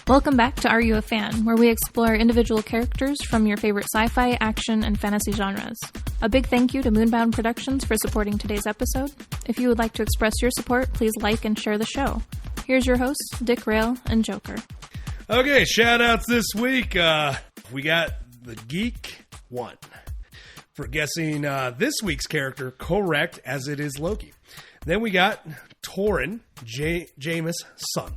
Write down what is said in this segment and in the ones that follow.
Welcome back to Are You a Fan, where we explore individual characters from your favorite sci-fi, action, and fantasy genres. A big thank you to Moonbound Productions for supporting today's episode. If you would like to express your support, please like and share the show. Here's your hosts, Dick Rail and Joker. Okay, shout-outs this week. We got the Geek 1 for guessing this week's character correct, as it is Loki. Then we got Torin, Jameis' son.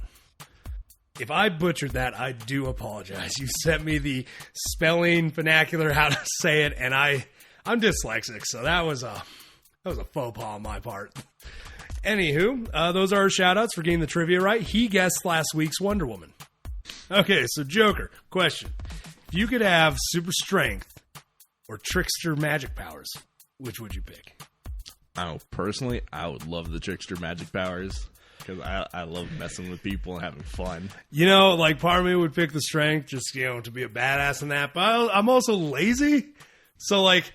If I butchered that, I do apologize. You sent me the spelling vernacular, how to say it, and I'm dyslexic, so that was a faux pas on my part. Anywho, those are our shout-outs for getting the trivia right. He guessed last week's Wonder Woman. Okay, so Joker, question. If you could have super strength or trickster magic powers, which would you pick? Personally, I would love the trickster magic powers. Because I love messing with people and having fun. You know, like part of me would pick the strength just, to be a badass in that. But I'm also lazy. So, like,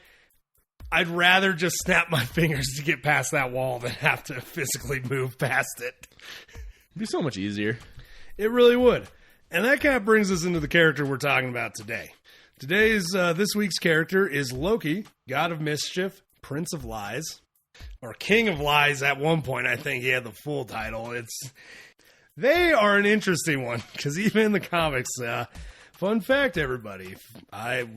I'd rather just snap my fingers to get past that wall than have to physically move past it. It'd be so much easier. It really would. And that kind of brings us into the character we're talking about today. This week's character is Loki, God of Mischief, Prince of Lies. Or King of Lies at one point, I think he had the full title. They are an interesting one, because even in the comics, fun fact, everybody,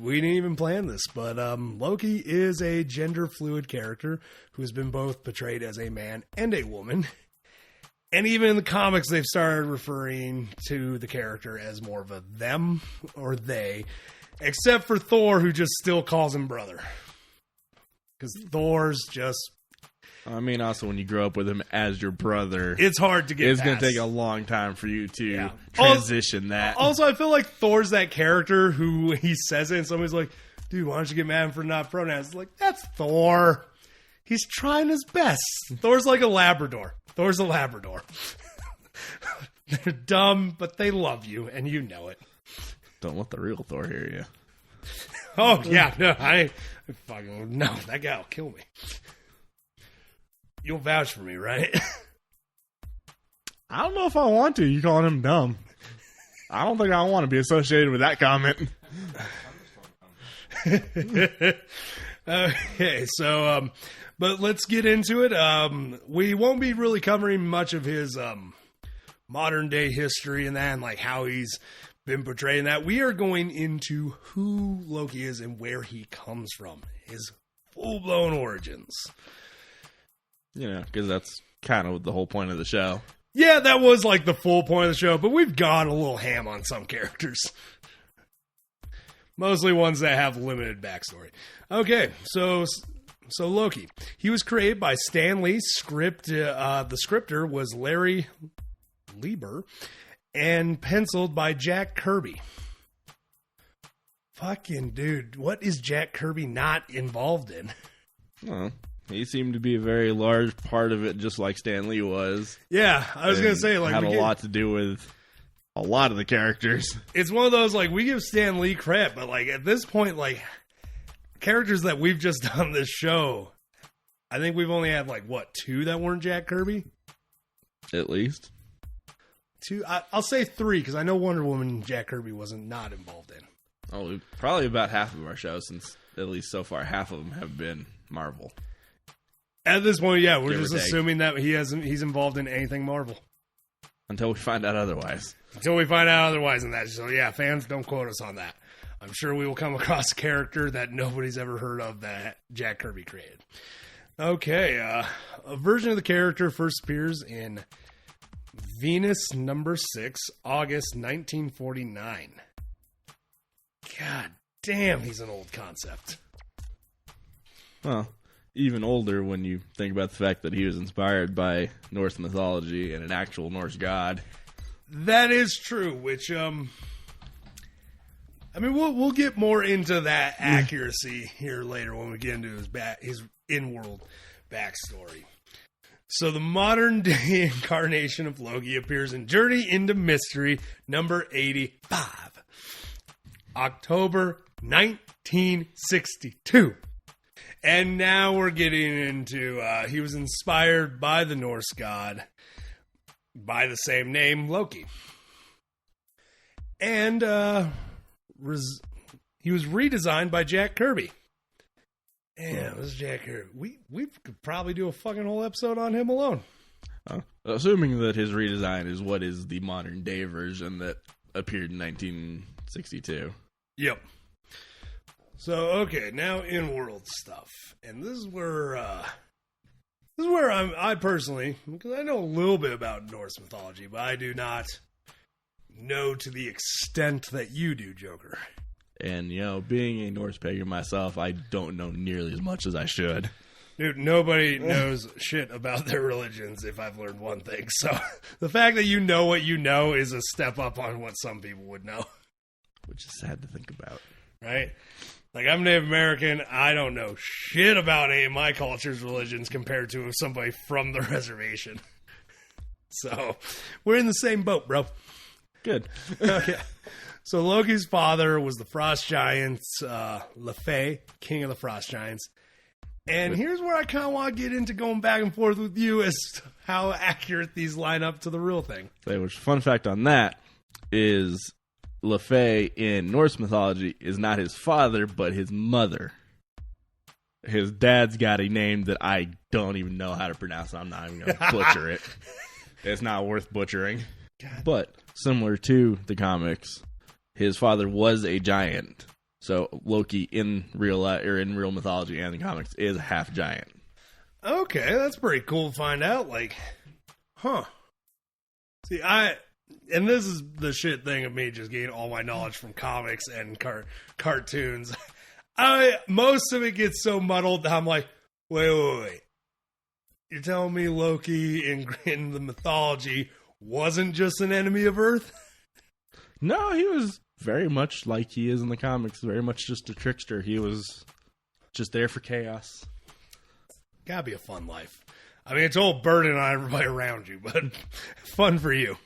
we didn't even plan this, but Loki is a gender-fluid character who has been both portrayed as a man and a woman. And even in the comics, they've started referring to the character as more of a them or they, except for Thor, who just still calls him brother. Because Thor's just... also, when you grow up with him as your brother, it's hard to get It's past. going to take a long time for you to transition that. Also, I feel like Thor's that character who he says it and somebody's like, dude, why don't you get mad at him for not pronouns? It's like, that's Thor. He's trying his best. Thor's like a Labrador. Thor's a Labrador. They're dumb, but they love you, and you know it. Don't let the real Thor hear you. Oh, yeah. No, I fucking... No, that guy will kill me. You'll vouch for me, right? I don't know if I want to. You calling him dumb. I don't think I want to be associated with that comment. Okay, so, but let's get into it. We won't be really covering much of his modern day history and that, and like how he's been portraying that. We are going into who Loki is and where he comes from, his full-blown origins. Because that's kind of the whole point of the show. Yeah, that was like the full point of the show, but we've gone a little ham on some characters. Mostly ones that have limited backstory. Okay, so Loki. He was created by Stan Lee. The scripter was Larry Lieber, and penciled by Jack Kirby. Fucking dude, what is Jack Kirby not involved in? Well, he seemed to be a very large part of it, just like Stan Lee was. Yeah, I was going to say, like, had a lot to do with a lot of the characters. It's one of those, like, we give Stan Lee credit, but, like, at this point, like, characters that we've just done this show, I think we've only had, like, what, 2 that weren't Jack Kirby? At least. 2? I'll say 3, because I know Wonder Woman Jack Kirby wasn't not involved in. Oh, probably about half of our shows, since at least so far half of them have been Marvel. At this point, yeah, we're Give just assuming that he's involved in anything Marvel. Until we find out otherwise. Until we find out otherwise in that. So, yeah, fans, don't quote us on that. I'm sure we will come across a character that nobody's ever heard of that Jack Kirby created. Okay, a version of the character first appears in Venus number 6, August 1949. God damn, he's an old concept. Well, even older when you think about the fact that he was inspired by Norse mythology and an actual Norse god. That is true, which, we'll get more into that accuracy here later when we get into his in-world backstory. So the modern-day incarnation of Loki appears in Journey into Mystery number 85, October 1962. And now we're getting into, he was inspired by the Norse god by the same name, Loki. And he was redesigned by Jack Kirby. Yeah, it was Jack Kirby. We could probably do a fucking whole episode on him alone. Assuming that his redesign is what is the modern day version that appeared in 1962. Yep. So, okay, now in-world stuff. And this is where I personally, because I know a little bit about Norse mythology, but I do not know to the extent that you do, Joker. And, being a Norse pagan myself, I don't know nearly as much as I should. Dude, nobody knows shit about their religions if I've learned one thing. So the fact that you know what you know is a step up on what some people would know. Which is sad to think about. Right? Like, I'm Native American. I don't know shit about any of my culture's religions compared to somebody from the reservation. So we're in the same boat, bro. Good. Okay. So Loki's father was the Frost Giants, Lefay, king of the Frost Giants. And here's where I kind of want to get into going back and forth with you as to how accurate these line up to the real thing. Which, fun fact on that is Lefay in Norse mythology is not his father, but his mother. His dad's got a name that I don't even know how to pronounce. I'm not even going to butcher it. It's not worth butchering. God. But similar to the comics, his father was a giant. So Loki in real mythology and the comics is a half giant. Okay, that's pretty cool to find out. Like, huh. See, and this is the shit thing of me just getting all my knowledge from comics and cartoons. Most of it gets so muddled that I'm like, wait. You're telling me Loki in the mythology wasn't just an enemy of Earth? No, he was very much like he is in the comics, very much just a trickster. He was just there for chaos. Gotta be a fun life. I mean, it's all burden on everybody around you, but fun for you,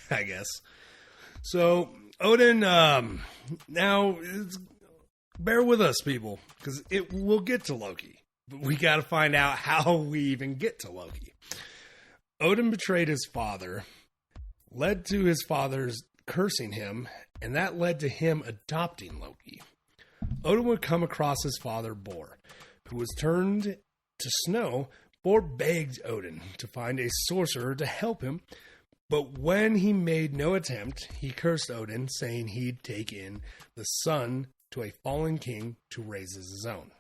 I guess. So, Odin, now, bear with us, people, because we'll get to Loki. But we gotta find out how we even get to Loki. Odin betrayed his father, led to his father's cursing him, and that led to him adopting Loki. Odin would come across his father, Bor, who was turned to snow. Bor begged Odin to find a sorcerer to help him, but when he made no attempt, he cursed Odin, saying he'd take in the son to a fallen king to raise as his own.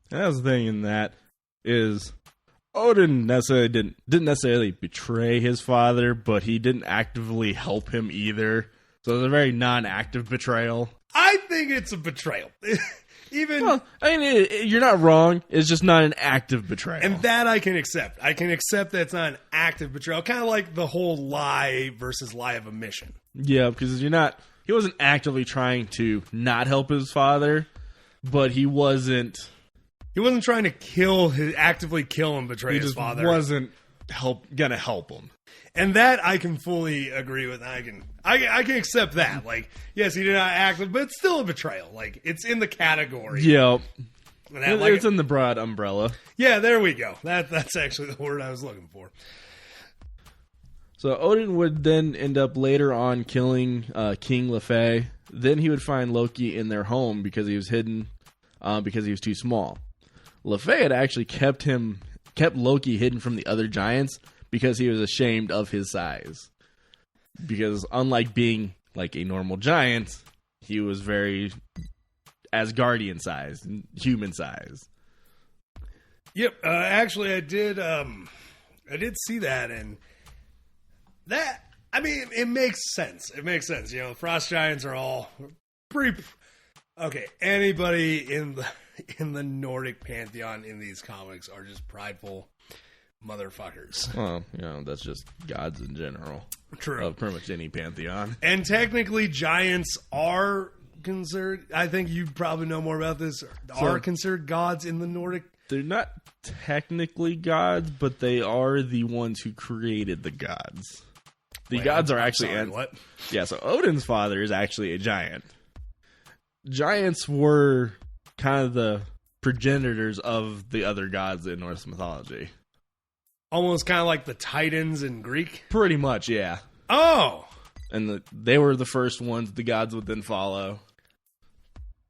And that's the thing in that is Odin necessarily didn't necessarily betray his father, but he didn't actively help him either. So it's a very non-active betrayal. I think it's a betrayal. Even you're not wrong. It's just not an active betrayal. And that I can accept. I can accept that it's not an active betrayal. Kind of like the whole lie versus lie of omission. Yeah, because he wasn't actively trying to not help his father, but he wasn't trying to actively kill and betray his father. He wasn't gonna help him. And that I can fully agree with. I can accept that. Like, yes, he did not act, but it's still a betrayal. Like, it's in the category. Yeah. That, it's in the broad umbrella. Yeah, there we go. That's actually the word I was looking for. So Odin would then end up later on killing King Lefay. Then he would find Loki in their home because he was hidden, because he was too small. Lefay had actually kept Loki hidden from the other giants because he was ashamed of his size. Because unlike being like a normal giant, he was very Asgardian sized, human sized. Yep, actually I did see that, and that, I mean, it makes sense. It makes sense. You know, the Frost Giants are all pretty okay. Anybody in the Nordic pantheon in these comics are just prideful motherfuckers. Well, that's just gods in general. True. Of pretty much any pantheon. And technically, giants are considered, I think you probably know more about this, are considered gods in the Nordic. They're not technically gods, but they are the ones who created the gods. The gods are actually... what? Yeah, so Odin's father is actually a giant. Giants were kind of the progenitors of the other gods in Norse mythology. Almost kind of like the Titans in Greek? Pretty much, yeah. Oh! And they were the first ones the gods would then follow.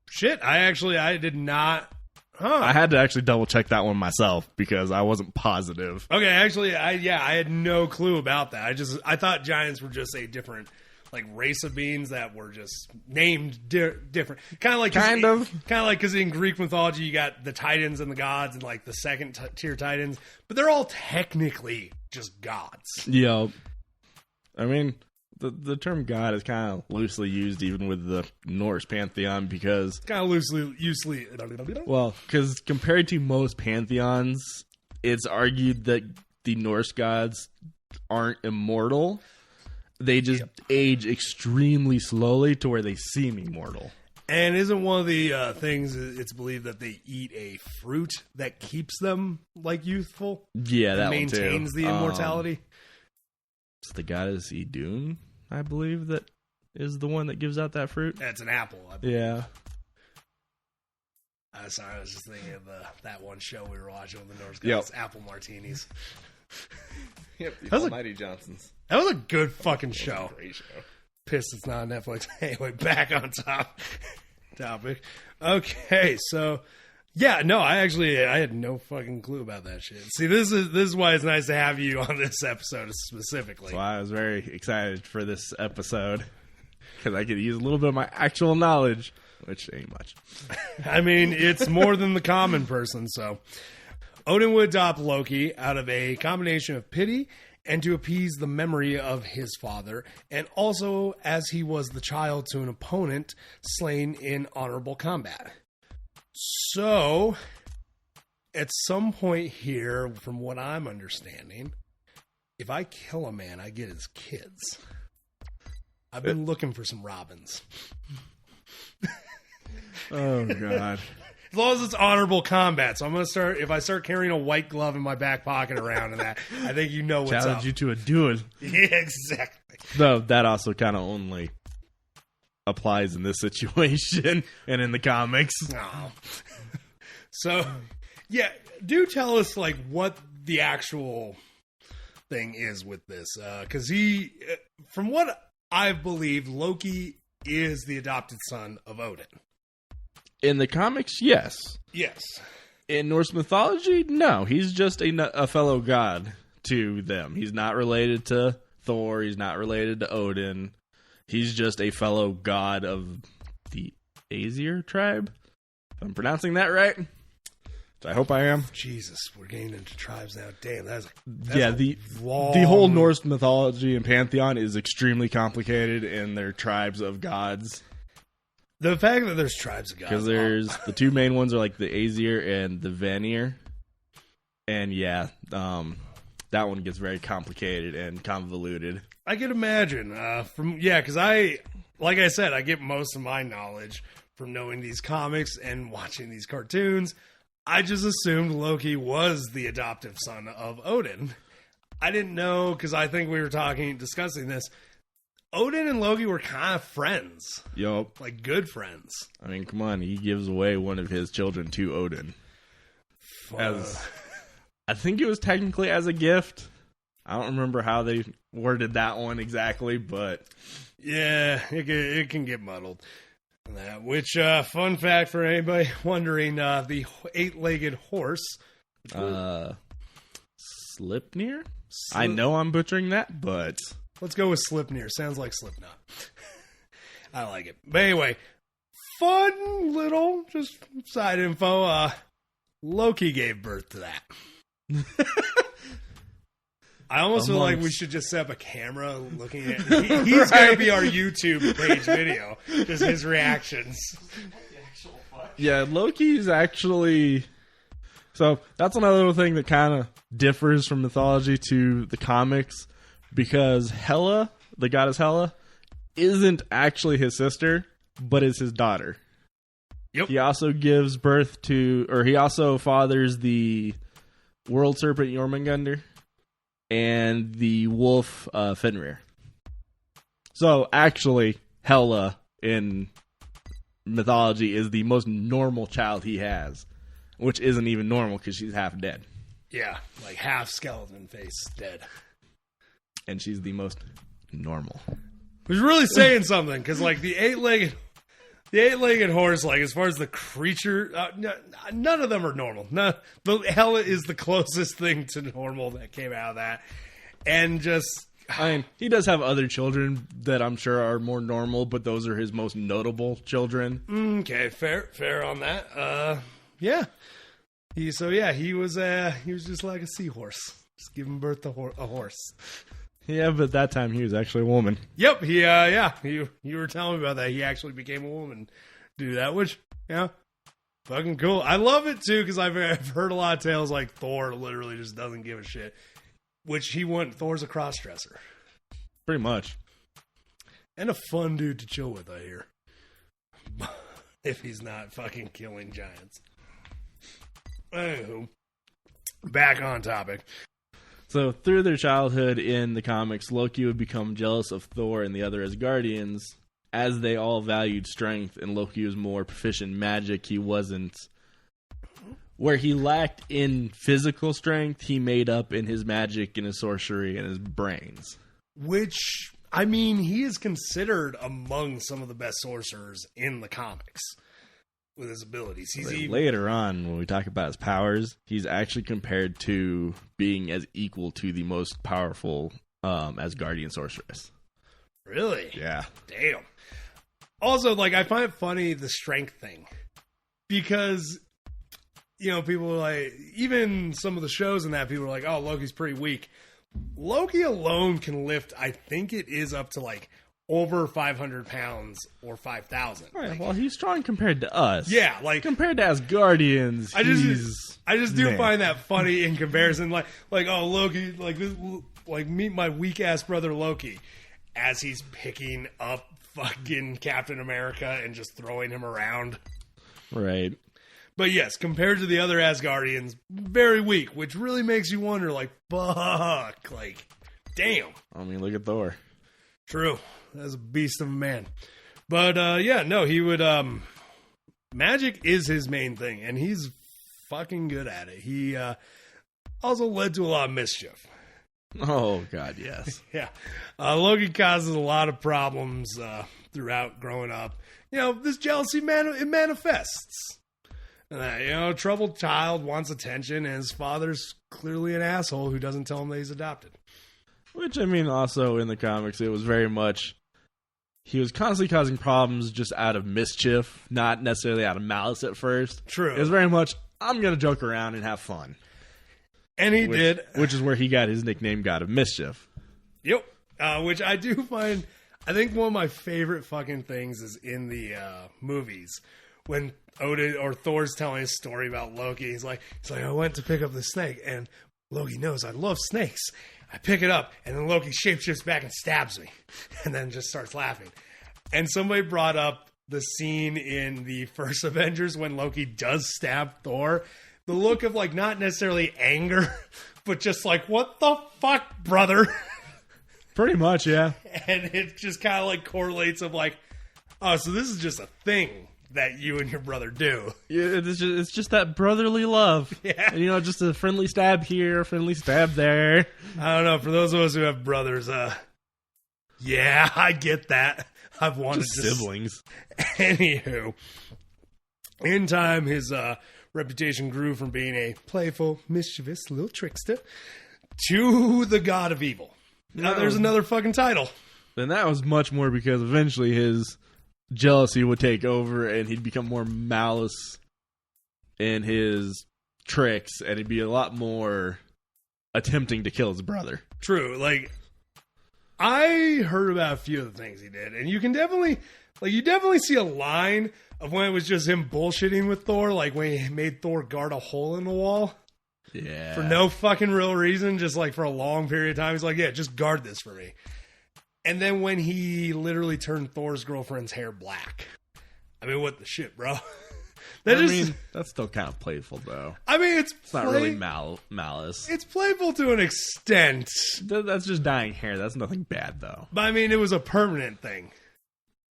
Shit, I did not. Huh. I had to actually double check that one myself because I wasn't positive. Okay, actually, I had no clue about that. I thought giants were just a different race of beings that were just named different. Kind of like because in Greek mythology you got the titans and the gods and the second tier titans, but they're all technically just gods. Yeah, I mean. The term God is kind of loosely used even with the Norse pantheon because... Kind of loosely... Well, because compared to most pantheons, it's argued that the Norse gods aren't immortal. They just age extremely slowly to where they seem immortal. And isn't one of the things, it's believed that they eat a fruit that keeps them, youthful? Yeah, that one too. Maintains the immortality? It's the goddess Idun, I believe, that is the one that gives out that fruit. That's an apple, I believe. Yeah. Sorry, I was just thinking of that one show we were watching with the Norse guys, Apple Martinis. Yep, the Almighty Johnsons. That was a good fucking show. Great show. Pissed it's not on Netflix. Anyway, back on topic. Okay, so... Yeah, no, I had no fucking clue about that shit. See, this is why it's nice to have you on this episode specifically. So I was very excited for this episode because I could use a little bit of my actual knowledge, which ain't much. I mean, it's more than the common person, so. Odin would adopt Loki out of a combination of pity and to appease the memory of his father, and also as he was the child to an opponent slain in honorable combat. So, at some point here, from what I'm understanding, if I kill a man, I get his kids. I've been looking for some Robins. Oh, God. As long as it's honorable combat. So I'm going to start, if I start carrying a white glove in my back pocket around and that, I think you know what's up. Challenge you to a duel. Yeah, exactly. Though that also kind of only... applies in this situation and in the comics. Oh. So, yeah, do tell us what the actual thing is with this, because from what I've believed, Loki is the adopted son of Odin. In the comics, yes. Yes. In Norse mythology, no. He's just a fellow god to them. He's not related to Thor. He's not related to Odin. He's just a fellow god of the Aesir tribe. If I'm pronouncing that right. I hope I am. Jesus, we're getting into tribes now. Damn, that's the whole Norse mythology and pantheon is extremely complicated, and they're tribes of gods. The fact that there's tribes of gods. Because there's the two main ones are the Aesir and the Vanir. And yeah, that one gets very complicated and convoluted. I can imagine. Because like I said, I get most of my knowledge from knowing these comics and watching these cartoons. I just assumed Loki was the adoptive son of Odin. I didn't know, because I think we were discussing this. Odin and Loki were kind of friends. Yup. Good friends. I mean, come on. He gives away one of his children to Odin. I think it was technically as a gift. I don't remember how they worded that one exactly, but... Yeah, it can get muddled. Which, fun fact for anybody wondering, the 8-legged horse... Slipnir? I know I'm butchering that, but... Let's go with Slipnir. Sounds like Slipknot. I like it. But anyway, fun little just side info. Loki gave birth to that. I almost feel like we should just set up a camera looking at it. He's going to be our YouTube page video. Just his reactions. Yeah, Loki's actually... So, that's another little thing that kind of differs from mythology to the comics. Because Hela, the goddess Hela, isn't actually his sister, but is his daughter. Yep. He also gives birth to... Or he also fathers the world serpent Jormungandr and the wolf Fenrir. So actually, Hela in mythology is the most normal child he has, which isn't even normal because she's half dead. Yeah, half skeleton face, dead. And she's the most normal. was really saying something, because like the eight-legged horse, like as far as the creature, none of them are normal. No, the Hela is the closest thing to normal that came out of that, and just. I mean, he does have other children that I'm sure are more normal, but those are his most notable children. Okay, fair on that. Yeah. He was just like a seahorse, just giving birth to a horse. Yeah, but that time he was actually a woman. Yep. You were telling me about that. He actually became a woman to do that, which fucking cool. I love it too, because I've heard a lot of tales like Thor literally just doesn't give a shit. Which Thor's a crossdresser. Pretty much. And a fun dude to chill with, I hear. If he's not fucking killing giants. Anywho, back on topic. So, through their childhood in the comics, Loki would become jealous of Thor and the other Asgardians, as they all valued strength, and Loki was more proficient in magic. He wasn't... Where he lacked in physical strength, he made up in his magic and his sorcery and his brains. Which, I mean, he is considered among some of the best sorcerers in the comics with his abilities. Later on, when we talk about his powers, he's actually compared to being as equal to the most powerful Asgardian sorceress. Really? Yeah. Damn. Also, like, I find it funny, the strength thing. Because... people are like, even some of the shows and that, people are like, oh, Loki's pretty weak. Loki alone can lift, I think it is up to like over 500 pounds or 5,000. Right, like, well, he's strong compared to us. Yeah, like compared to Asgardians, I just do find that funny in comparison. Like oh, Loki, like meet my weak ass brother Loki, as he's picking up fucking Captain America and just throwing him around. Right. But yes, compared to the other Asgardians, very weak, which really makes you wonder, like, fuck, like, damn. I mean, look at Thor. True. That's a beast of a man. But, he would, magic is his main thing, and he's fucking good at it. He, also led to a lot of mischief. Oh, God, yes. Yeah. Loki causes a lot of problems, throughout growing up. This jealousy, it manifests. Troubled child wants attention, and his father's clearly an asshole who doesn't tell him that he's adopted. Which, I mean, also in the comics, it was very much... He was constantly causing problems just out of mischief, not necessarily out of malice at first. True. It was very much, I'm going to joke around and have fun. And he did. Which is where he got his nickname, God of Mischief. Yep. Which I do find... I think one of my favorite fucking things is in the movies. When Odin or Thor's telling his story about Loki, he's like, I went to pick up the snake, and Loki knows I love snakes. I pick it up, and then Loki shapeshifts back and stabs me, and then just starts laughing. And somebody brought up the scene in the first Avengers when Loki does stab Thor. The look of, like, not necessarily anger, but just like, what the fuck, brother? Pretty much, yeah. And it just kind of, like, correlates of, like, oh, so this is just a thing that you and your brother do. Yeah, it's just that brotherly love. Yeah. And, just a friendly stab here, a friendly stab there. I don't know. For those of us who have brothers, yeah, I get that. I've wanted siblings. Anywho, in time, his reputation grew from being a playful, mischievous little trickster to the god of evil. Now there's another fucking title. And that was much more because eventually his jealousy would take over and he'd become more malice in his tricks and he'd be a lot more attempting to kill his brother. True. Like, I heard about a few of the things he did, and you can definitely, you definitely see a line of when it was just him bullshitting with Thor, like when he made Thor guard a hole in the wall. Yeah. For no fucking real reason, just like for a long period of time. He's like, yeah, just guard this for me. And then when he literally turned Thor's girlfriend's hair black. I mean, what the shit, bro? That's still kind of playful, though. I mean, it's not really malice. It's playful to an extent. That's just dyeing hair. That's nothing bad, though. But I mean, it was a permanent thing.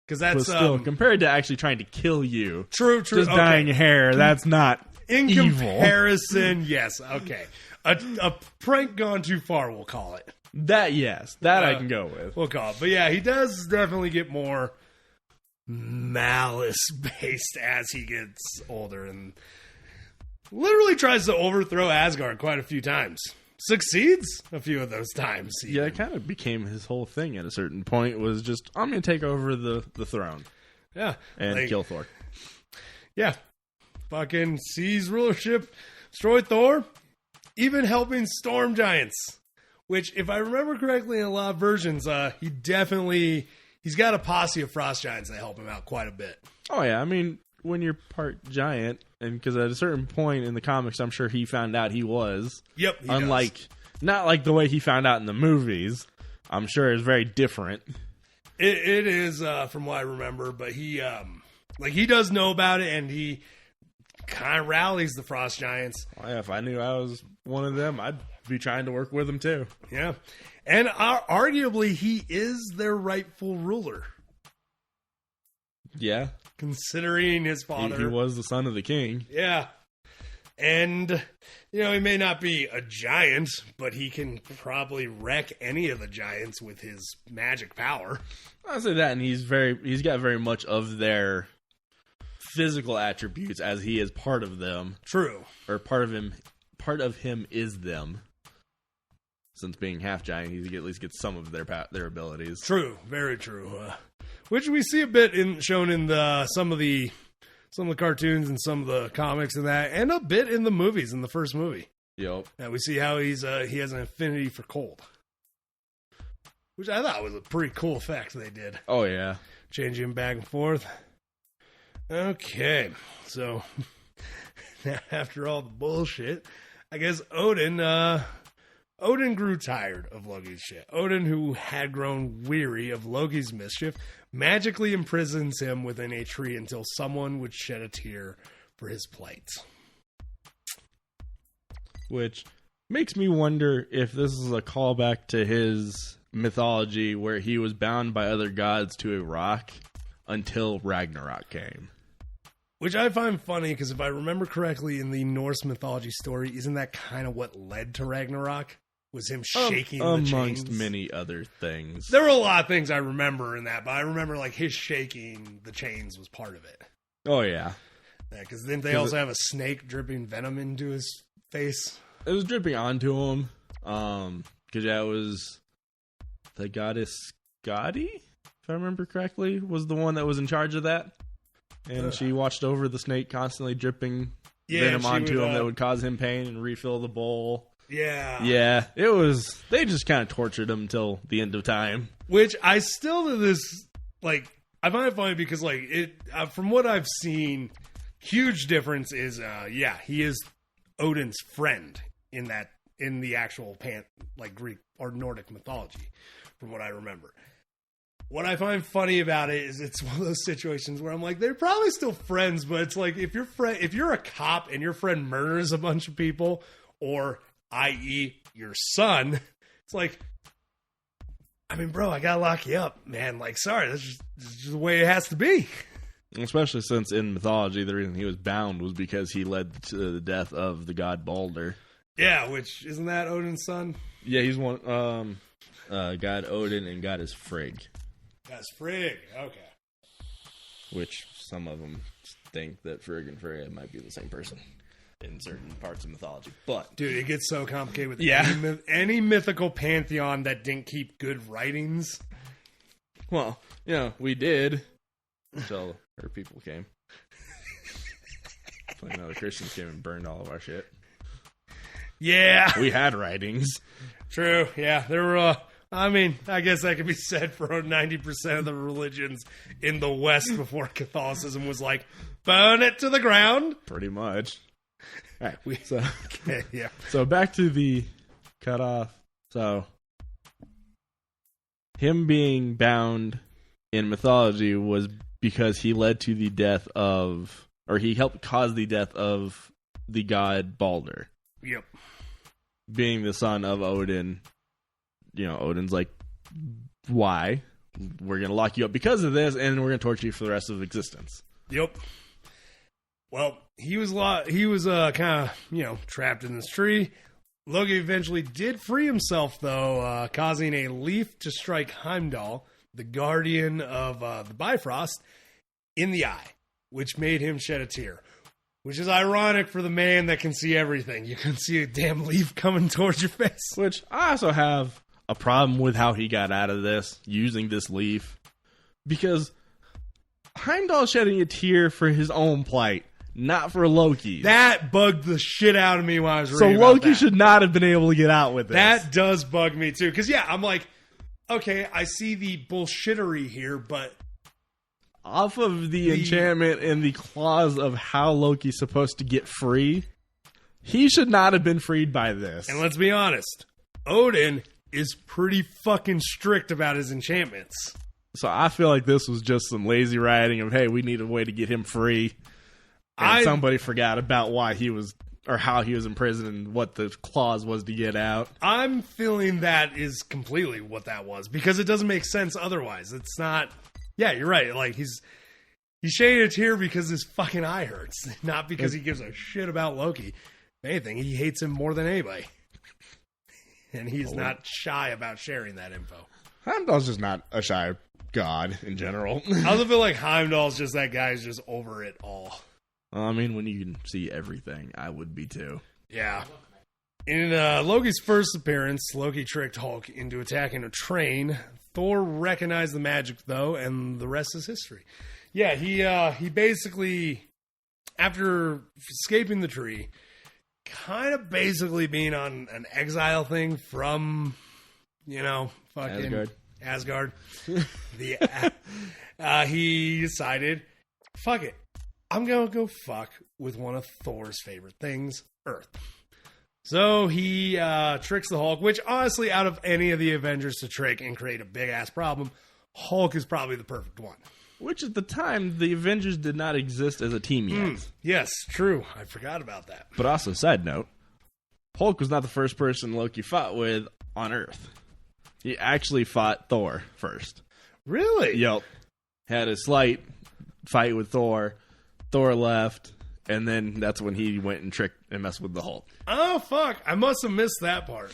Because that's still compared to actually trying to kill you. True. Just dyeing hair. That's not in evil. comparison. Yes. Okay. A prank gone too far, we'll call it. That, yes. That I can go with. We'll call it. But yeah, he does definitely get more malice-based as he gets older and literally tries to overthrow Asgard quite a few times. Succeeds a few of those times. Even. Yeah, it kind of became his whole thing at a certain point was just, I'm going to take over the throne. Yeah. And kill Thor. Yeah. Fucking seize rulership, destroy Thor, even helping storm giants. Which, if I remember correctly in a lot of versions, he's got a posse of frost giants that help him out quite a bit. Oh, yeah. I mean, when you're part giant, and because at a certain point in the comics, I'm sure he found out he was. Yep. Not like the way he found out in the movies. I'm sure it's very different. It is, from what I remember, but he does know about it, and he kind of rallies the frost giants. Well, yeah, if I knew I was one of them, I'd be trying to work with them too. Yeah. And arguably, he is their rightful ruler. Yeah. Considering his father. He was the son of the king. Yeah. And, he may not be a giant, but he can probably wreck any of the giants with his magic power. I'll say that, and he's got very much of their physical attributes as he is part of them. True. Or part of him is them. Since being half giant, he at least gets some of their abilities. True, very true. Which we see a bit shown in some of the cartoons and some of the comics and that, and a bit in the movies in the first movie. Yep. And we see how he has an affinity for cold, which I thought was a pretty cool effect they did. Oh yeah, changing him back and forth. Okay, so after all the bullshit, I guess Odin grew tired of Loki's shit. Odin, who had grown weary of Loki's mischief, magically imprisons him within a tree until someone would shed a tear for his plight. Which makes me wonder if this is a callback to his mythology where he was bound by other gods to a rock until Ragnarok came. Which I find funny because if I remember correctly in the Norse mythology story, isn't that kind of what led to Ragnarok? Was him shaking the chains? Amongst many other things. There were a lot of things I remember in that, but I remember like his shaking the chains was part of it. Oh, yeah. Because then they also have a snake dripping venom into his face. It was dripping onto him. Because it was the goddess Skadi, if I remember correctly, was the one that was in charge of that. And she watched over the snake constantly dripping venom onto him that would cause him pain and refill the bowl. Yeah. Yeah, it was, they just kind of tortured him until the end of time. Which I still to this, like, I find it funny because, like, from what I've seen, huge difference is, he is Odin's friend in the actual Greek or Nordic mythology, from what I remember. What I find funny about it is it's one of those situations where I'm like, they're probably still friends, but it's like if you're a cop and your friend murders a bunch of people, or i.e. your son, it's like, I mean, bro, I gotta lock you up, man. Like, sorry, that's just the way it has to be. Especially since in mythology, the reason he was bound was because he led to the death of the god Balder. Yeah, which, isn't that Odin's son? Yeah, he's one, god Odin and goddess Frigg. That's Frigg, okay. Which some of them think that Frigg and Freya might be the same person in certain parts of mythology. But dude, it gets so complicated with any mythical pantheon that didn't keep good writings. Well, we did until her people came. The Christians came and burned all of our shit. Yeah. We had writings. True, yeah. There were, I guess that could be said for 90% of the religions in the West before Catholicism was like, burn it to the ground. Pretty much. All right. Yeah. So back to the cutoff. So him being bound in mythology was because he led to the death of, or he helped cause the death of the god Balder. Yep. Being the son of Odin, Odin's like, why? We're going to lock you up because of this, and we're going to torture you for the rest of existence. Yep. Well, he was kind of, trapped in this tree. Loki eventually did free himself, though, causing a leaf to strike Heimdall, the guardian of the Bifrost, in the eye, which made him shed a tear. Which is ironic for the man that can see everything. You can see a damn leaf coming towards your face. Which I also have a problem with how he got out of this, using this leaf. Because Heimdall shedding a tear for his own plight, not for Loki. That bugged the shit out of me when I was reading So Loki should not have been able to get out with this. That does bug me too. Because, yeah, I'm like, okay, I see the bullshittery here, but... Off of the enchantment and the clause of how Loki's supposed to get free, he should not have been freed by this. And let's be honest, Odin is pretty fucking strict about his enchantments. So I feel like this was just some lazy writing of, hey, we need a way to get him free. And somebody forgot about why he was, or how he was in prison and what the clause was to get out. I'm feeling that is completely what that was, because it doesn't make sense otherwise. It's not... Yeah, you're right. Like, he's shedding a tear because his fucking eye hurts, not because he gives a shit about Loki. If anything, he hates him more than anybody. And he's not shy about sharing that info. Heimdall's just not a shy god in general. I also feel like Heimdall's just that guy who's just over it all. I mean, when you can see everything, I would be too. Yeah. In Loki's first appearance, Loki tricked Hulk into attacking a train. Thor recognized the magic, though, and the rest is history. Yeah, he basically, after escaping the tree, kind of basically being on an exile thing from, fucking Asgard. He decided, fuck it, I'm going to go fuck with one of Thor's favorite things, Earth. So he tricks the Hulk, which honestly, out of any of the Avengers to trick and create a big-ass problem, Hulk is probably the perfect one. Which at the time, the Avengers did not exist as a team yet. Yes, true. I forgot about that. But also, side note, Hulk was not the first person Loki fought with on Earth. He actually fought Thor first. Really? Yep. Had a slight fight with Thor. Thor left. And then that's when he went and tricked and messed with the Hulk. Oh, fuck. I must have missed that part.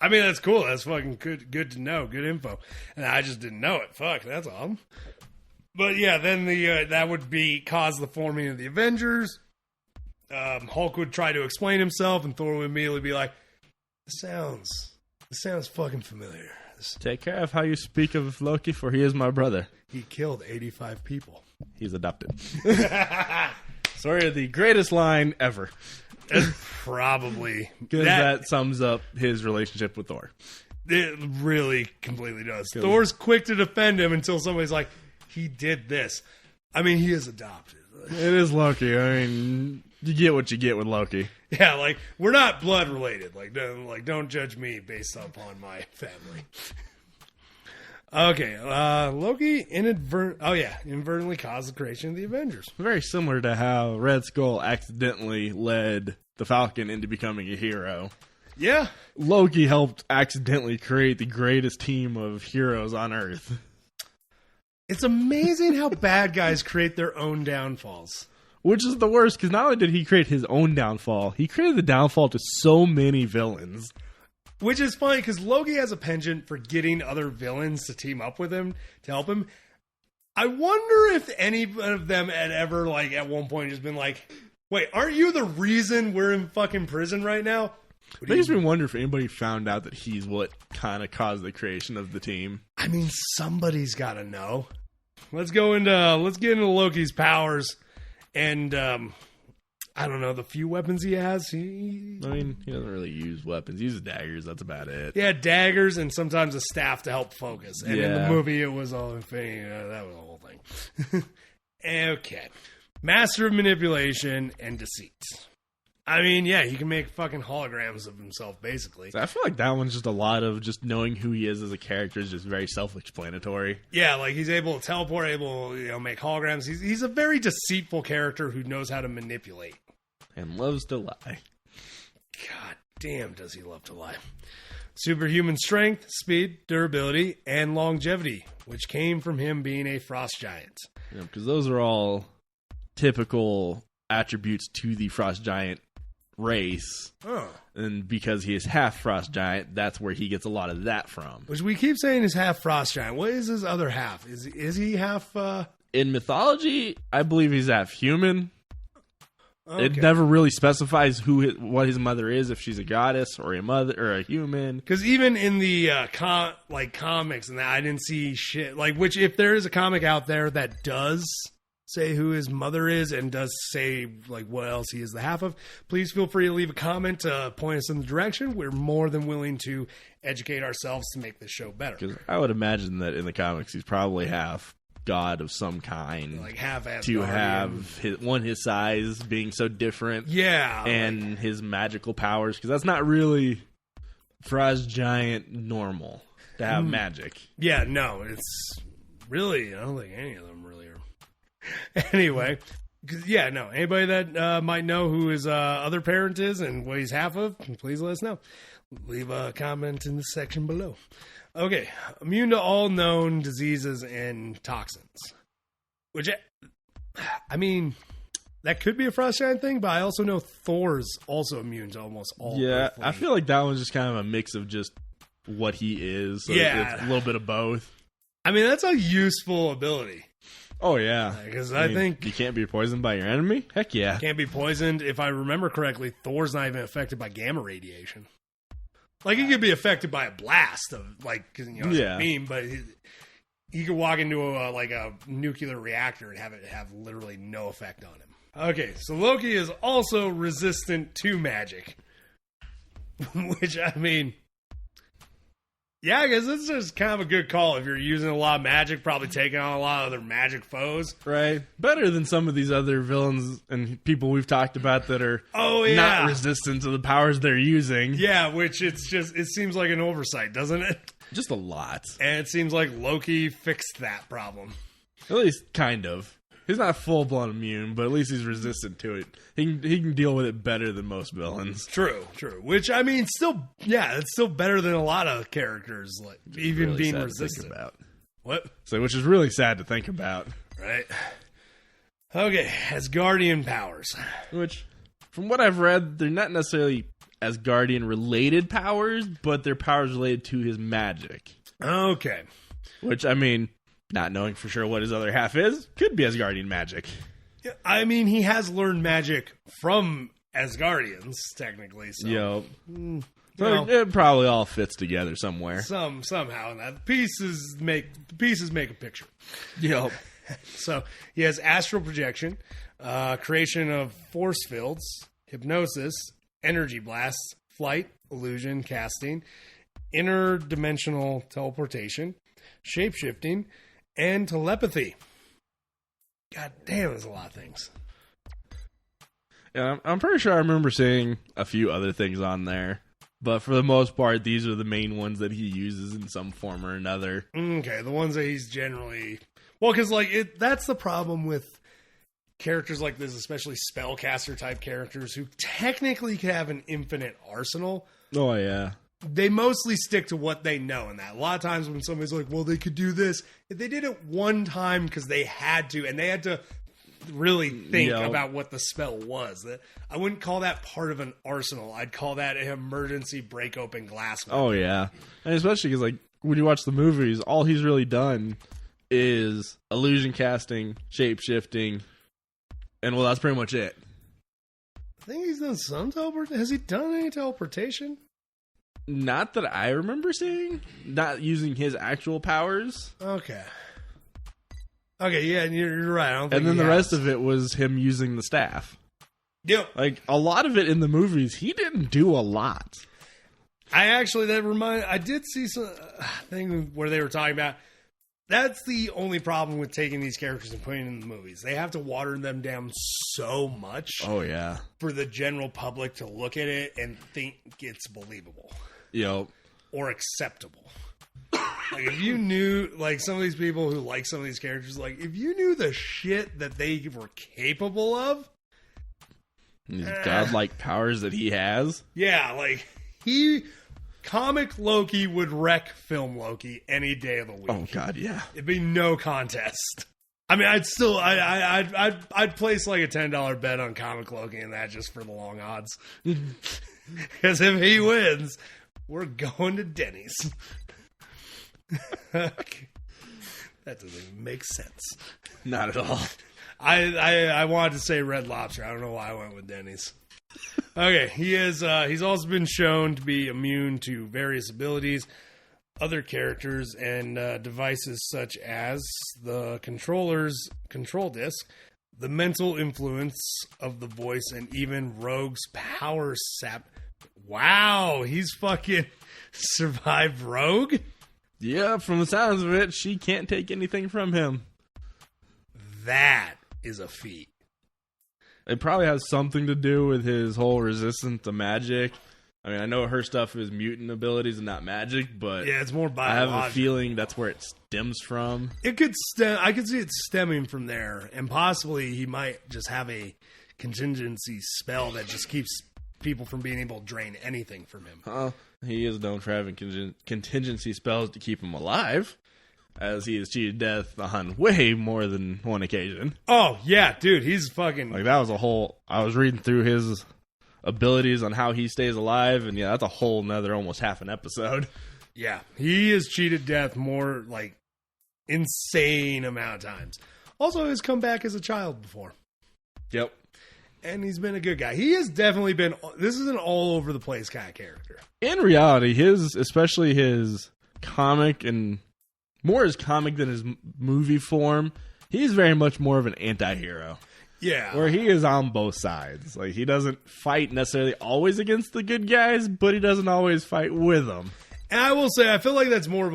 I mean, that's cool. That's fucking good to know. Good info. And I just didn't know it. Fuck, that's awesome. But yeah, then that would cause the forming of the Avengers. Hulk would try to explain himself, and Thor would immediately be like, This sounds fucking familiar. Take care of how you speak of Loki, for he is my brother. He killed 85 people. He's adopted. Sorry, the greatest line ever. Probably. Because that sums up his relationship with Thor. It really completely does. Thor's quick to defend him until somebody's like, he did this. I mean, he is adopted. It is Loki. I mean, you get what you get with Loki. Yeah, like, we're not blood related. Don't judge me based upon my family. Okay, Loki inadvertently caused the creation of the Avengers. Very similar to how Red Skull accidentally led the Falcon into becoming a hero. Yeah. Loki helped accidentally create the greatest team of heroes on Earth. It's amazing how bad guys create their own downfalls. Which is the worst, because not only did he create his own downfall, he created the downfall to so many villains. Which is funny, because Loki has a penchant for getting other villains to team up with him, to help him. I wonder if any of them had ever, at one point just been like, wait, aren't you the reason we're in fucking prison right now? It makes me wonder if anybody found out that he's what kind of caused the creation of the team. I mean, somebody's got to know. Let's get into Loki's powers and I don't know, the few weapons he has. He doesn't really use weapons. He uses daggers. That's about it. Yeah, daggers and sometimes a staff to help focus. And in the movie, it was all Infinity. That was the whole thing. Okay. Master of manipulation and deceit. I mean, yeah, he can make fucking holograms of himself, basically. I feel like that one's just a lot of just knowing who he is as a character is just very self-explanatory. Yeah, he's able to teleport, able to make holograms. He's a very deceitful character who knows how to manipulate. And loves to lie. God damn, does he love to lie. Superhuman strength, speed, durability, and longevity, which came from him being a frost giant. Because those are all typical attributes to the frost giant race. Oh. And because he is half frost giant, that's where he gets a lot of that from. Which we keep saying is half frost giant. What is his other half? Is he half... In mythology, I believe he's half human. Okay. It never really specifies what his mother is, if she's a goddess or a mother or a human. Because even in the comics and that, I didn't see shit. Like, which if there is a comic out there that does say who his mother is and does say like what else he is the half of, please feel free to leave a comment to point us in the direction. We're more than willing to educate ourselves to make this show better. Because I would imagine that in the comics he's probably half god of some kind, Like half Asgardian. to have his size being so different, and his magical powers, because that's not really frost giant normal to have magic. Yeah, no, it's really, I don't think any of them really are. Anyway, anybody that might know who his other parent is and what he's half of, please let us know. Leave a comment in the section below. Okay, immune to all known diseases and toxins. Which, I mean, that could be a frost giant thing, but I also know Thor's also immune to almost all. Yeah, earthly. I feel like that one's just kind of a mix of just what he is. So it's a little bit of both. I mean, that's a useful ability. Oh, yeah. Because I think... You can't be poisoned by your enemy? Heck yeah. Can't be poisoned. If I remember correctly, Thor's not even affected by gamma radiation. Like, he could be affected by a blast of, like, it's a beam, but he could walk into a nuclear reactor and have it have literally no effect on him. Okay, so Loki is also resistant to magic. Which, I mean... Yeah, I guess it's just kind of a good call. If you're using a lot of magic, probably taking on a lot of other magic foes. Right. Better than some of these other villains and people we've talked about that are not resistant to the powers they're using. Yeah, which it seems like an oversight, doesn't it? Just a lot. And it seems like Loki fixed that problem. At least kind of. He's not full-blown immune, but at least he's resistant to it. He can deal with it better than most villains. True. Which, I mean, it's still better than a lot of characters, like even really being resistant. About. What? So, which is really sad to think about. Right. Okay, Asgardian powers. Which, from what I've read, they're not necessarily Asgardian-related powers, but they're powers related to his magic. Okay. Which, I mean... Not knowing for sure what his other half is, could be Asgardian magic. Yeah, I mean, he has learned magic from Asgardians, technically. So, it probably all fits together somewhere. Somehow, and that pieces make a picture. Yep. So he has astral projection, creation of force fields, hypnosis, energy blasts, flight, illusion, casting, interdimensional teleportation, shapeshifting, and telepathy. God damn, there's a lot of things. Yeah, I'm pretty sure I remember seeing a few other things on there. But for the most part, these are the main ones that he uses in some form or another. Okay, the ones that he's generally... Well, because that's the problem with characters like this, especially spellcaster-type characters, who technically can have an infinite arsenal. Oh, yeah. They mostly stick to what they know in that. A lot of times when somebody's like, well, they could do this, if they did it one time because they had to, and they had to really think about what the spell was. I wouldn't call that part of an arsenal. I'd call that an emergency break open glass weapon. Oh, yeah. And especially because, like, when you watch the movies, all he's really done is illusion casting, shape shifting, and, well, that's pretty much it. I think he's done some teleportation. Has he done any teleportation? Not that I remember seeing. Not using his actual powers. Okay, yeah, you're right. I don't think and then the rest of it was him using the staff. Yep. Like, a lot of it in the movies, he didn't do a lot. I did see some thing where they were talking about, that's the only problem with taking these characters and putting them in the movies. They have to water them down so much. Oh, yeah. For the general public to look at it and think it's believable. Yep. Or acceptable. Like, if you knew, like, some of these people who like some of these characters, like, if you knew the shit that they were capable of. These godlike powers that he has. Yeah, like, comic Loki would wreck film Loki any day of the week. Oh, God, yeah. It'd be no contest. I mean, I'd place like a $10 bet on Comic Loki in that just for the long odds. Because if he wins, we're going to Denny's. That doesn't even make sense. Not at all. I wanted to say Red Lobster. I don't know why I went with Denny's. Okay, he's also been shown to be immune to various abilities, other characters, and devices such as the controller's control disc, the mental influence of the voice, and even Rogue's power sap. Wow, he's fucking survived Rogue? Yeah, from the sounds of it, she can't take anything from him. That is a feat. It probably has something to do with his whole resistance to magic. I mean, I know her stuff is mutant abilities and not magic, but yeah, it's more I biological. have a feeling that's where it stems from. It could stem. I could see it stemming from there, and possibly he might just have a contingency spell that just keeps people from being able to drain anything from him. He is known for having contingency spells to keep him alive, as he has cheated death on way more than one occasion. Oh, yeah, dude, he's fucking... Like, that was a whole... I was reading through his abilities on how he stays alive, and yeah, that's a whole nother almost half an episode. Yeah, he has cheated death more, like, insane amount of times. Also, he's come back as a child before. Yep. And he's been a good guy. He has definitely been... This is an all-over-the-place kind of character. In reality, especially his comic and... More his comic than his movie form, he's very much more of an anti-hero. Yeah. Where he is on both sides. Like, he doesn't fight necessarily always against the good guys, but he doesn't always fight with them. And I will say, I feel like that's more of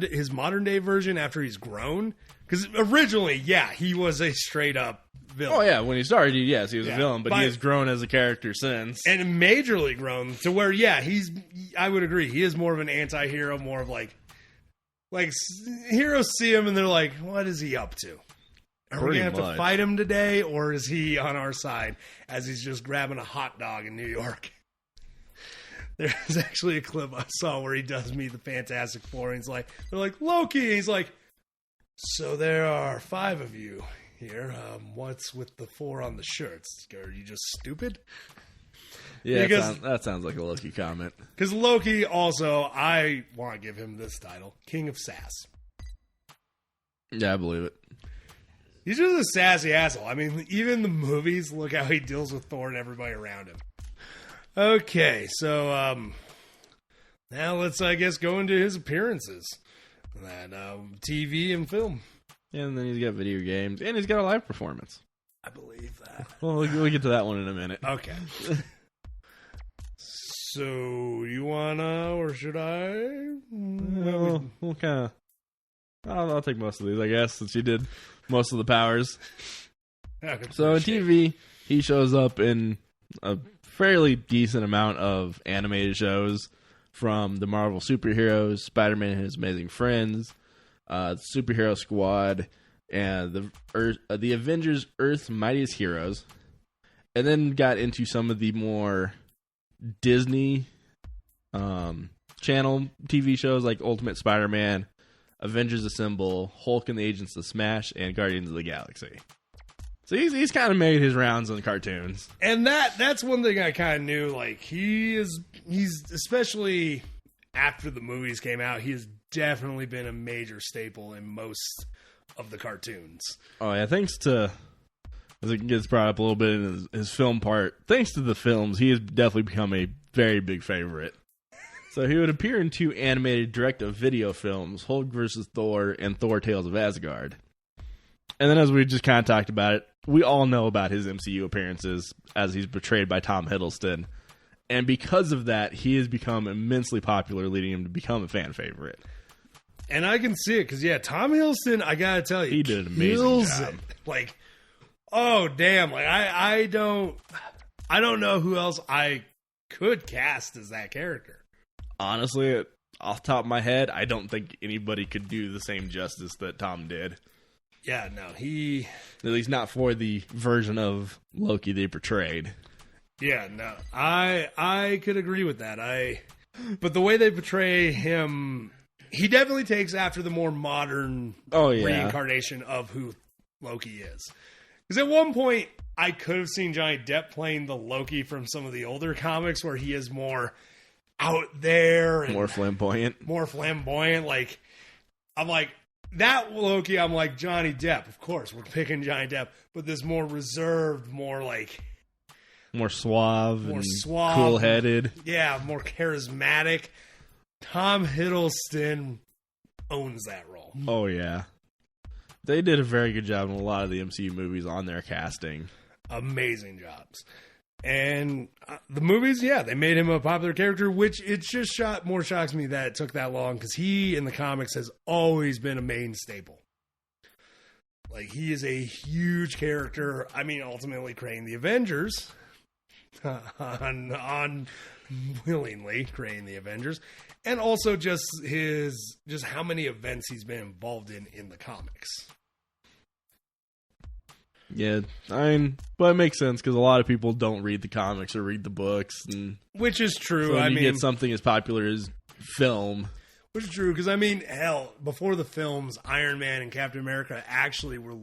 his modern day version after he's grown. Because originally, yeah, he was a straight up villain. Oh, yeah. When he started, yes, he was a villain, but he has grown as a character since. And majorly grown to where, yeah, I would agree. He is more of an anti-hero, more of like heroes see him and they're like, what is he up to? Are we going to have to fight him today, or is he on our side as he's just grabbing a hot dog in New York? There's actually a clip I saw where he does meet the Fantastic Four, and they're like, Loki, and he's like, so there are 5 of you here. What's with the 4 on the shirts? Are you just stupid? Yeah, that sounds like a Loki comment. Because Loki also, I want to give him this title, King of Sass. Yeah, I believe it. He's just a sassy asshole. I mean, even the movies, look how he deals with Thor and everybody around him. Okay, so now let's, I guess, go into his appearances. That TV and film. And then he's got video games, and he's got a live performance. I believe that. Well, we'll get to that one in a minute. Okay. So, you wanna, or should I? Well, we'll kind of... I'll take most of these, I guess, since you did most of the powers. So, in TV, he shows up in a fairly decent amount of animated shows, from the Marvel superheroes, Spider-Man and His Amazing Friends, Superhero Squad, and the Avengers Earth's Mightiest Heroes. And then got into some of the more Disney Channel TV shows like Ultimate Spider-Man, Avengers Assemble, Hulk and the Agents of Smash, and Guardians of the Galaxy. So he's kind of made his rounds in the cartoons. And that's one thing I kind of knew. Like, he's especially after the movies came out, he has definitely been a major staple in most of the cartoons. Oh, yeah, thanks to... As it gets brought up a little bit in his film part, thanks to the films, he has definitely become a very big favorite. So he would appear in 2 animated direct-to-video films, Hulk vs. Thor and Thor Tales of Asgard. And then as we just kind of talked about it, we all know about his MCU appearances as he's portrayed by Tom Hiddleston. And because of that, he has become immensely popular, leading him to become a fan favorite. And I can see it, because, yeah, Tom Hiddleston, I gotta tell you, he did an amazing job. Like... Oh, damn. Like, I don't know who else I could cast as that character. Honestly, off the top of my head, I don't think anybody could do the same justice that Tom did. Yeah, no, at least not for the version of Loki they portrayed. Yeah, no. I could agree with that. But the way they portray him, he definitely takes after the more modern reincarnation of who Loki is. Because at one point, I could have seen Johnny Depp playing the Loki from some of the older comics where he is more out there. And more flamboyant. Like, I'm like, that Loki, I'm like, Johnny Depp. Of course, we're picking Johnny Depp. But this more reserved, more like... More suave, cool-headed. Yeah, more charismatic. Tom Hiddleston owns that role. Oh, yeah. They did a very good job in a lot of the MCU movies on their casting. Amazing jobs. And the movies, yeah, they made him a popular character, which it just more shocks me that it took that long, because he, in the comics, has always been a main staple. Like, he is a huge character. I mean, ultimately creating the Avengers... unwillingly creating the Avengers, and also just how many events he's been involved in the comics. Yeah, I mean, but it makes sense because a lot of people don't read the comics or read the books, and which is true. So I mean, you get something as popular as film, which is true because I mean, hell, before the films, Iron Man and Captain America actually were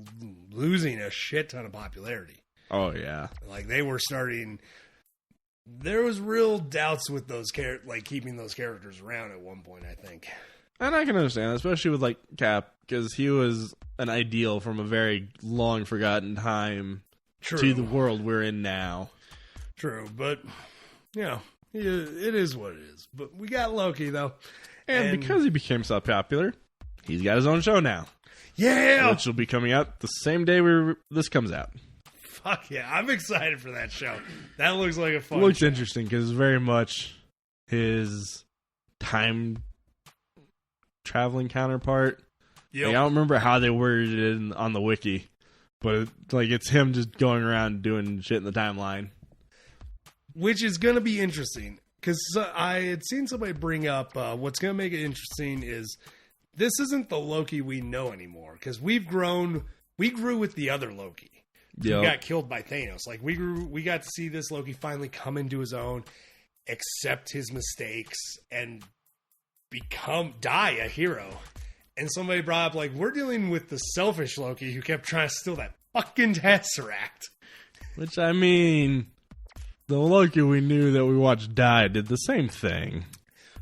losing a shit ton of popularity. Oh yeah, like they were starting. There was real doubts with those like keeping those characters around at one point, I think. And I can understand, especially with like Cap, because he was an ideal from a very long forgotten time to the world we're in now. True, but you know, it is what it is. But we got Loki though, and because he became so popular, he's got his own show now. Yeah, which will be coming out the same day this comes out. Fuck yeah, I'm excited for that show. That looks like a fun show. It looks show. Interesting because it's very much his time traveling counterpart. Yep. Like, I don't remember how they worded it on the wiki, but it's him just going around doing shit in the timeline. Which is going to be interesting because I had seen somebody bring up what's going to make it interesting is this isn't the Loki we know anymore because we grew with the other Loki. Yep. He got killed by Thanos. Like we got to see this Loki finally come into his own, accept his mistakes, and die a hero. And somebody brought up like we're dealing with the selfish Loki who kept trying to steal that fucking Tesseract. Which I mean, the Loki we knew that we watched die did the same thing.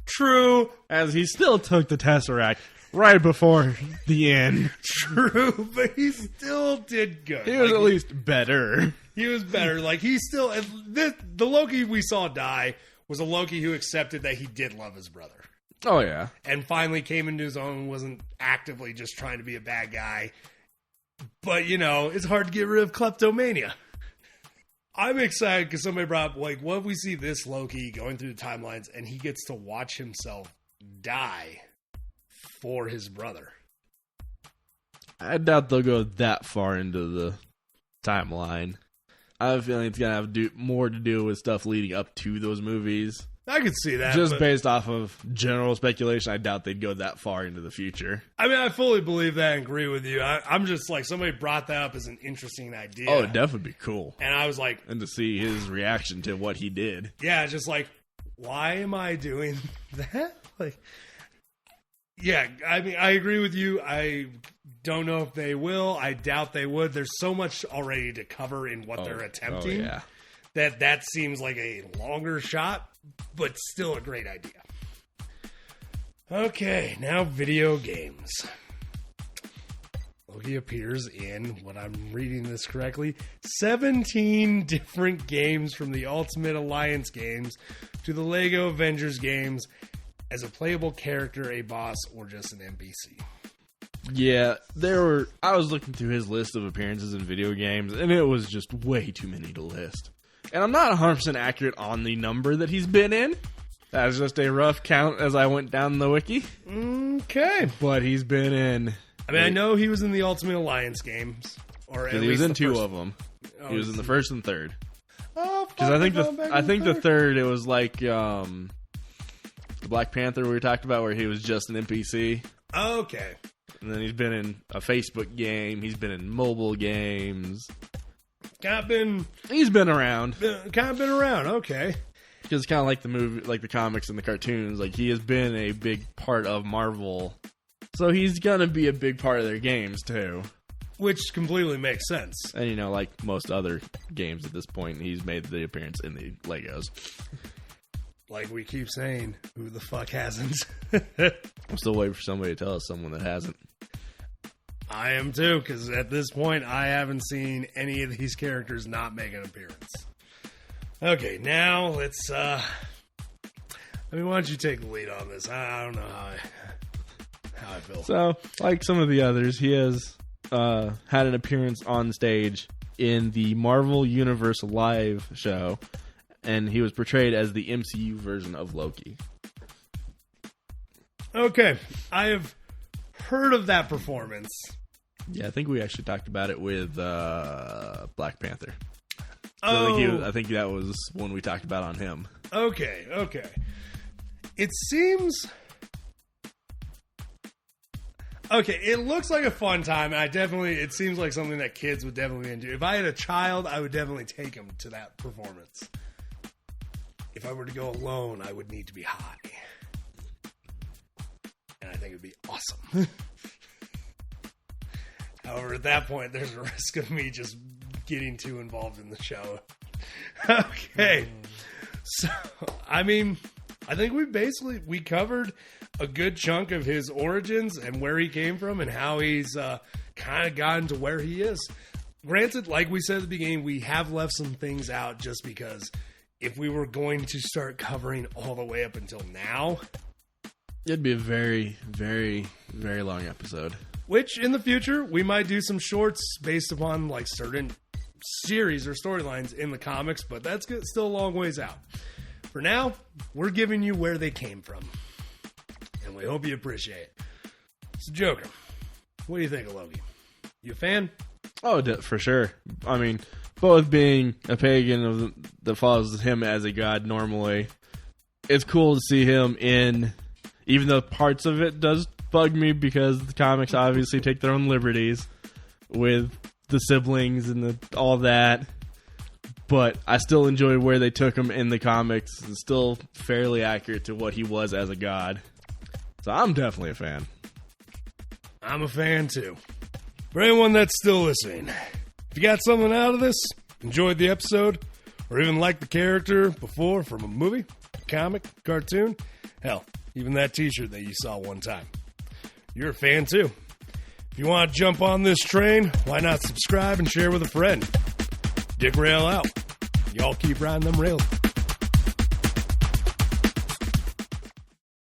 True, as he still took the Tesseract. Right before the end. True, but he still did good. He was at least better. He was better. Like, he still... The Loki we saw die was a Loki who accepted that he did love his brother. Oh, yeah. And finally came into his own and wasn't actively just trying to be a bad guy. But, you know, it's hard to get rid of kleptomania. I'm excited because somebody brought up, like, what if we see this Loki going through the timelines and he gets to watch himself die for his brother? I doubt they'll go that far into the timeline. I have a feeling it's going to have more to do with stuff leading up to those movies. I could see that. Just based off of general speculation, I doubt they'd go that far into the future. I mean, I fully believe that and agree with you. I'm just like, somebody brought that up as an interesting idea. Oh, it'd definitely be cool. And I was like... And to see his reaction to what he did. Yeah, just like, why am I doing that? Like... Yeah, I mean, I agree with you. I don't know if they will. I doubt they would. There's so much already to cover in what they're attempting that seems like a longer shot, but still a great idea. Okay, now video games. Loki appears in, what I'm reading this correctly, 17 different games from the Ultimate Alliance games to the Lego Avengers games, as a playable character, a boss, or just an NPC. Yeah, I was looking through his list of appearances in video games, and it was just way too many to list. And I'm not 100% accurate on the number that he's been in. That's just a rough count as I went down the wiki. Okay. But he's been in... I mean, I know he was in the Ultimate Alliance games. Or at least he was in two first... of them. He was in the first and third. Oh, because I think the third, it was like... the Black Panther we talked about where he was just an NPC. Okay. And then he's been in a Facebook game. He's been in mobile games. He's been around. Kind of been around, okay. Because it's kind of like the movie, like the comics and the cartoons. Like, he has been a big part of Marvel. So he's going to be a big part of their games, too. Which completely makes sense. And, like most other games at this point, he's made the appearance in the Legos. Like we keep saying, who the fuck hasn't? I'm still waiting for somebody to tell us someone that hasn't. I am too, because at this point, I haven't seen any of these characters not make an appearance. Okay, now let's, why don't you take the lead on this? I don't know how I feel. So, like some of the others, he has had an appearance on stage in the Marvel Universe live show, and he was portrayed as the MCU version of Loki. Okay, I have heard of that performance. Yeah, I think we actually talked about it with Black Panther. So I think that was one we talked about on him. Okay. It seems... Okay, it looks like a fun time. It seems like something that kids would definitely enjoy. If I had a child, I would definitely take him to that performance. If I were to go alone, I would need to be high. And I think it would be awesome. However, at that point, there's a risk of me just getting too involved in the show. Okay. So, I think we covered a good chunk of his origins and where he came from and how he's kind of gotten to where he is. Granted, like we said at the beginning, we have left some things out just because if we were going to start covering all the way up until now, it'd be a very, very, very long episode. Which, in the future, we might do some shorts based upon like certain series or storylines in the comics, but that's still a long ways out. For now, we're giving you where they came from. And we hope you appreciate it. So, Joker, what do you think of Loki? You a fan? Oh, for sure. Both being a pagan that follows him as a god normally, it's cool to see him in, even though parts of it does bug me because the comics obviously take their own liberties with the siblings and all that. But I still enjoy where they took him in the comics. It's still fairly accurate to what he was as a god. So I'm definitely a fan. I'm a fan too. For anyone that's still listening, if you got something out of this, enjoyed the episode, or even liked the character before from a movie, comic, cartoon, hell, even that t-shirt that you saw one time, you're a fan too. If you want to jump on this train, why not subscribe and share with a friend? Dick Rail out. Y'all keep riding them rails.